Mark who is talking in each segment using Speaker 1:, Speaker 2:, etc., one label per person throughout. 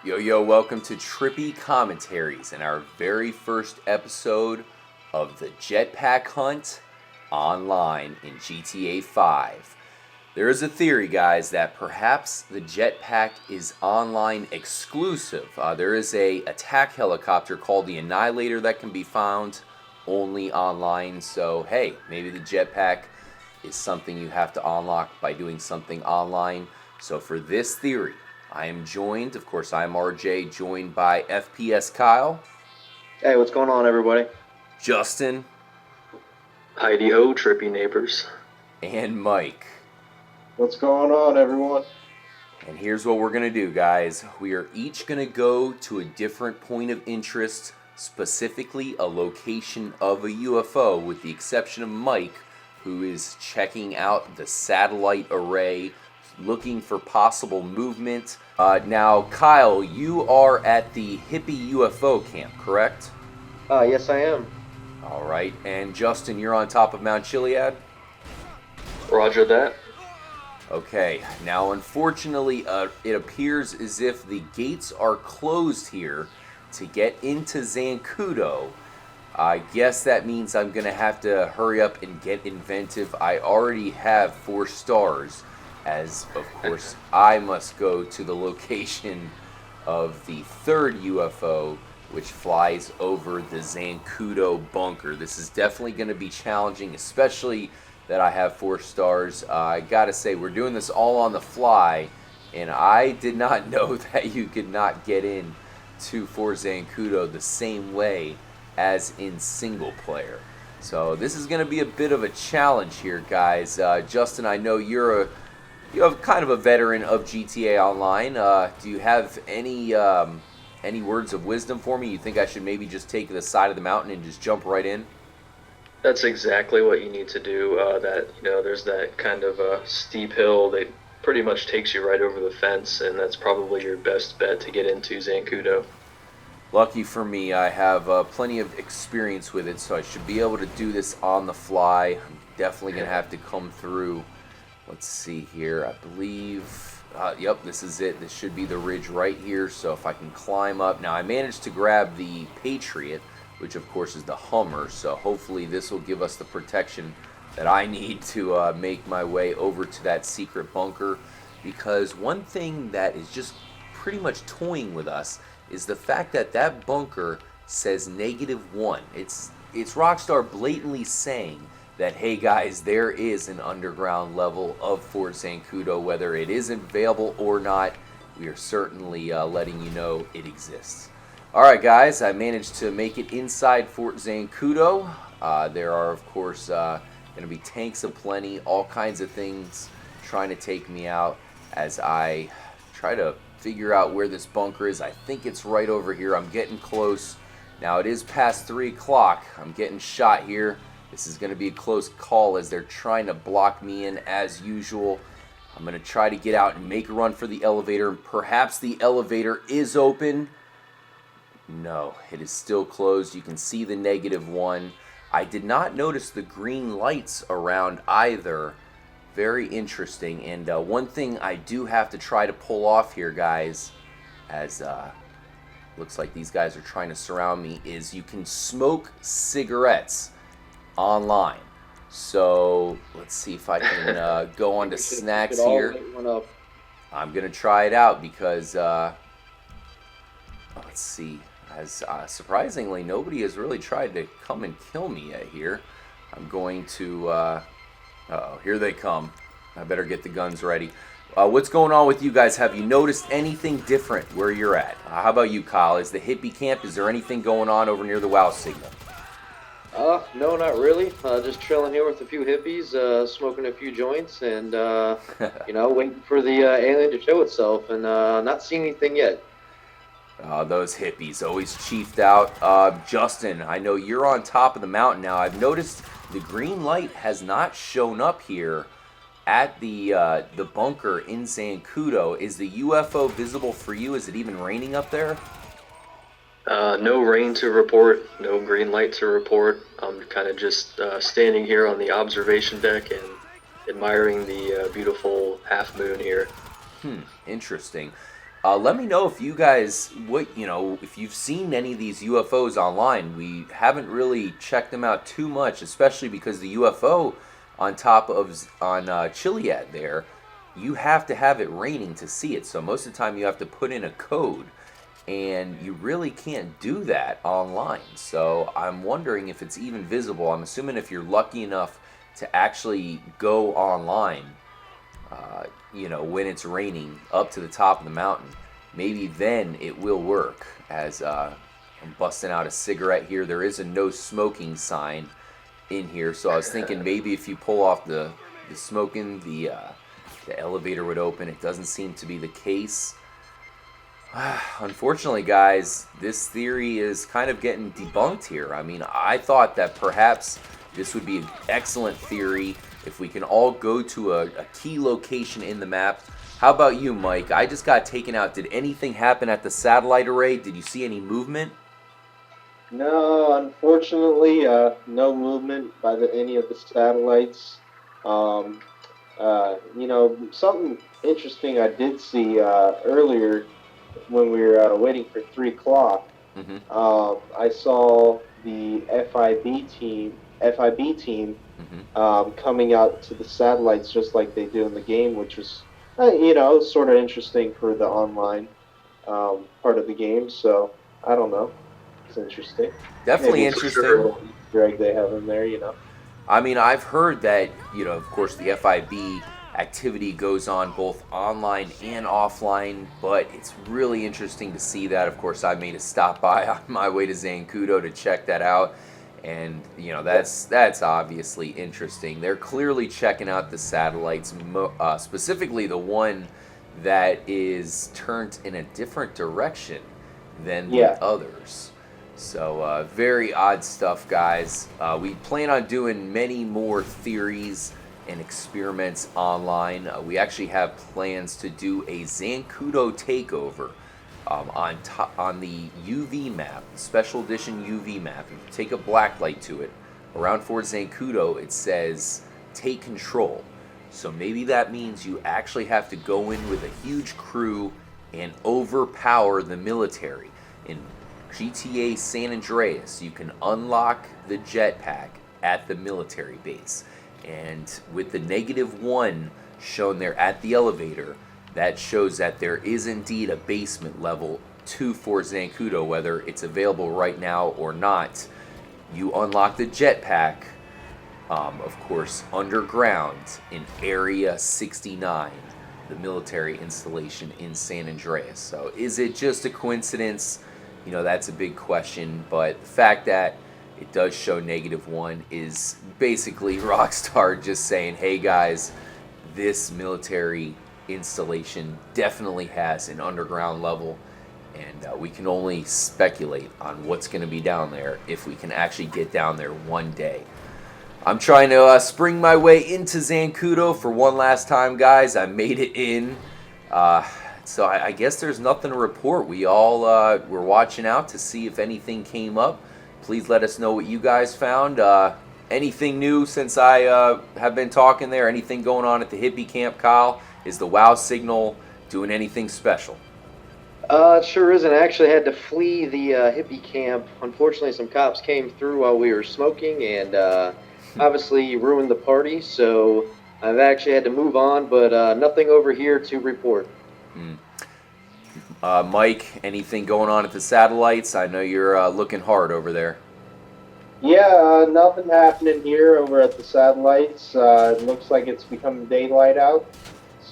Speaker 1: Yo, welcome to Trippy Commentaries and our very first episode of the Jetpack Hunt online in GTA 5. There is a theory, guys, that perhaps the Jetpack is online exclusive. There is a attack helicopter called the Annihilator that can be found only online. So, hey, maybe the Jetpack is something you have to unlock by doing something online. So for this theory, I am joined, of course, I'm RJ, joined by FPS Kyle.
Speaker 2: Hey, what's going on, everybody?
Speaker 1: Justin.
Speaker 3: Heidi-ho, trippy neighbors.
Speaker 1: And Mike.
Speaker 4: What's going on, everyone?
Speaker 1: And here's what we're going to do, guys. We are each going to go to a different point of interest, specifically a location of a UFO, with the exception of Mike, who is checking out the satellite array, looking for possible movement. Now, Kyle, you are at the hippie UFO camp, correct?
Speaker 2: Yes, I am.
Speaker 1: All right. And Justin, you're on top of Mount Chiliad?
Speaker 3: Roger that.
Speaker 1: Okay. Now, unfortunately, it appears as if the gates are closed here to get into Zancudo. I guess that means I'm going to have to hurry up and get inventive. I already have 4 stars, as, of course, I must go to the location of the 3rd UFO, which flies over the Zancudo bunker. This is definitely going to be challenging, especially that I have 4 stars. I gotta say, we're doing this all on the fly, and I did not know that you could not get in to Fort Zancudo the same way as in single player. So this is going to be a bit of a challenge here, guys. Justin, I know you're kind of a veteran of GTA Online. Do you have any words of wisdom for me? You think I should maybe just take the side of the mountain and just jump right in?
Speaker 3: That's exactly what you need to do. There's that kind of steep hill that pretty much takes you right over the fence, and that's probably your best bet to get into Zancudo.
Speaker 1: Lucky for me, I have plenty of experience with it, so I should be able to do this on the fly. I'm definitely going to have to come through. Let's see here. I believe, yep, this is it. This should be the ridge right here, so if I can climb up. Now, I managed to grab the Patriot, which of course is the Hummer, so hopefully this will give us the protection that I need to make my way over to that secret bunker, because one thing that is just pretty much toying with us is the fact that that bunker says -1. It's Rockstar blatantly saying that, hey guys, there is an underground level of Fort Zancudo. Whether it is available or not, we are certainly letting you know it exists. Alright guys, I managed to make it inside Fort Zancudo. There are, of course, going to be tanks aplenty, all kinds of things trying to take me out as I try to figure out where this bunker is. I think it's right over here. I'm getting close. Now, it is past 3 o'clock. I'm getting shot here. This is going to be a close call as they're trying to block me in as usual. I'm going to try to get out and make a run for the elevator. Perhaps the elevator is open. No, it is still closed. You can see the -1. I did not notice the green lights around either. Very interesting. And one thing I do have to try to pull off here, guys, as looks like these guys are trying to surround me, is you can smoke cigarettes online. So let's see if I can go on to snacks here. I'm going to try it out because, let's see, as surprisingly, nobody has really tried to come and kill me yet here. I'm going to, uh-oh, here they come. I better get the guns ready. What's going on with you guys? Have you noticed anything different where you're at? How about you, Kyle? Is the hippie camp, is there anything going on over near the WoW signal?
Speaker 2: No, not really. Just chilling here with a few hippies, smoking a few joints, and, waiting for the alien to show itself, and not seeing anything yet.
Speaker 1: Those hippies, always chiefed out. Justin, I know you're on top of the mountain now. I've noticed the green light has not shown up here at the bunker in Zancudo. Is the UFO visible for you? Is it even raining up there?
Speaker 3: No rain to report, no green light to report. I'm kind of just standing here on the observation deck and admiring the beautiful half moon here.
Speaker 1: Interesting. Let me know if you guys, if you've seen any of these UFOs online. We haven't really checked them out too much, especially because the UFO on Chiliad there, you have to have it raining to see it. So most of the time you have to put in a code, and you really can't do that online. So I'm wondering if it's even visible. I'm assuming if you're lucky enough to actually go online, when it's raining up to the top of the mountain, maybe then it will work. As I'm busting out a cigarette here, there is a no smoking sign in here, so I was thinking maybe if you pull off the smoking, the elevator would open. It doesn't seem to be the case. Unfortunately, guys, this theory is kind of getting debunked here. I mean, I thought that perhaps this would be an excellent theory if we can all go to a key location in the map. How about you, Mike? I just got taken out. Did anything happen at the satellite array? Did you see any movement?
Speaker 4: No, unfortunately, no movement by any of the satellites. Something interesting I did see earlier when we were waiting for 3 o'clock.
Speaker 1: Mm-hmm.
Speaker 4: I saw the FIB team
Speaker 1: Mm-hmm.
Speaker 4: coming out to the satellites just like they do in the game, which was, sort of interesting for the online part of the game. So, I don't know. It's interesting.
Speaker 1: Definitely
Speaker 4: Maybe it's
Speaker 1: interesting.
Speaker 4: a little Easter egg they have in there,
Speaker 1: I mean, I've heard that, of course, the FIB activity goes on both online and offline, but it's really interesting to see that. Of course, I made a stop by on my way to Zancudo to check that out, and, that's obviously interesting. They're clearly checking out the satellites, specifically the one that is turned in a different direction than the others. So, very odd stuff, guys. We plan on doing many more theories and experiments online. We actually have plans to do a Zancudo takeover on the UV map, special edition UV map. If you take a blacklight to it, around Fort Zancudo, it says, take control. So maybe that means you actually have to go in with a huge crew and overpower the military. In GTA San Andreas, you can unlock the jetpack at the military base. And with the -1 shown there at the elevator, that shows that there is indeed a basement level to Fort Zancudo, whether it's available right now or not. You unlock the jetpack, of course, underground in Area 69, the military installation in San Andreas. So is it just a coincidence? That's a big question, but the fact that it does show -1 is basically Rockstar just saying, hey guys, this military installation definitely has an underground level, and we can only speculate on what's going to be down there if we can actually get down there one day. I'm trying to spring my way into Zancudo for one last time, guys. I made it in. So I guess there's nothing to report. We all were watching out to see if anything came up. Please let us know what you guys found. Anything new since I have been talking there? Anything going on at the hippie camp, Kyle? Is the WOW signal doing anything special?
Speaker 2: It sure isn't. I actually had to flee the hippie camp. Unfortunately, some cops came through while we were smoking and obviously ruined the party. So I've actually had to move on, but nothing over here to report.
Speaker 1: Mike, anything going on at the satellites? I know you're looking hard over there.
Speaker 4: Yeah, nothing happening here over at the satellites. It looks like it's becoming daylight out.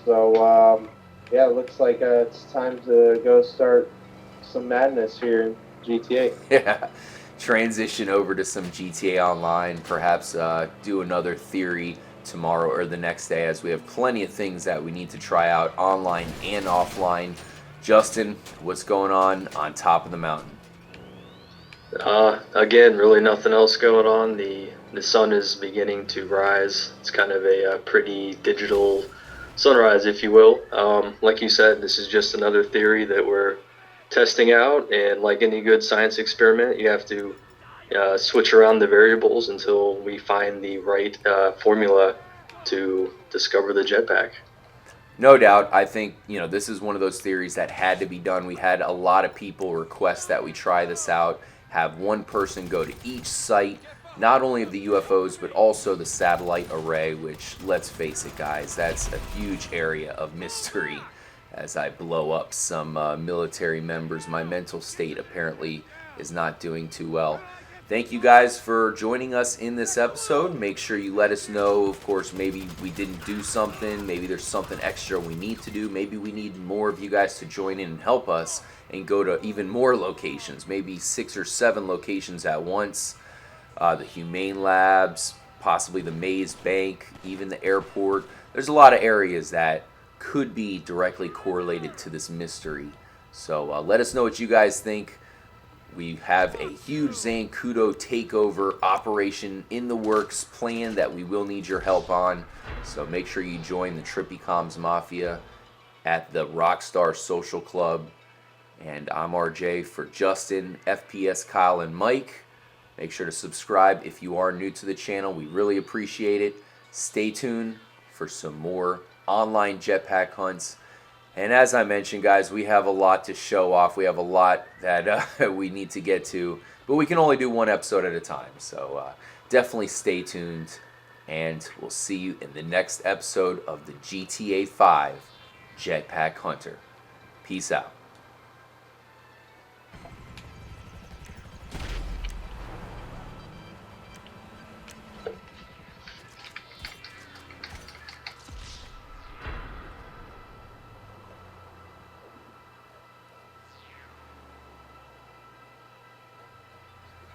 Speaker 4: So, it looks like it's time to go start some madness here in GTA.
Speaker 1: Yeah, transition over to some GTA Online, perhaps do another theory tomorrow or the next day, as we have plenty of things that we need to try out online and offline. Justin, what's going on top of the mountain?
Speaker 3: Again, really nothing else going on. The sun is beginning to rise. It's kind of a pretty digital sunrise, if you will. Like you said, this is just another theory that we're testing out, and like any good science experiment, you have to switch around the variables until we find the right formula to discover the jetpack.
Speaker 1: No doubt. I think, this is one of those theories that had to be done. We had a lot of people request that we try this out, have one person go to each site, not only of the UFOs, but also the satellite array, which, let's face it, guys, that's a huge area of mystery. As I blow up some military members, my mental state apparently is not doing too well. Thank you guys for joining us in this episode. Make sure you let us know, of course, maybe we didn't do something. Maybe there's something extra we need to do. Maybe we need more of you guys to join in and help us and go to even more locations, maybe 6 or 7 locations at once. The Humane Labs, possibly the Maze Bank, even the airport. There's a lot of areas that could be directly correlated to this mystery. So let us know what you guys think. We have a huge Zancudo takeover operation in the works planned that we will need your help on. So make sure you join the Trippy Comms Mafia at the Rockstar Social Club. And I'm RJ for Justin, FPS, Kyle, and Mike. Make sure to subscribe if you are new to the channel. We really appreciate it. Stay tuned for some more online jetpack hunts. And as I mentioned, guys, we have a lot to show off. We have a lot that we need to get to, but we can only do one episode at a time. So definitely stay tuned, and we'll see you in the next episode of the GTA 5 Jetpack Hunter. Peace out.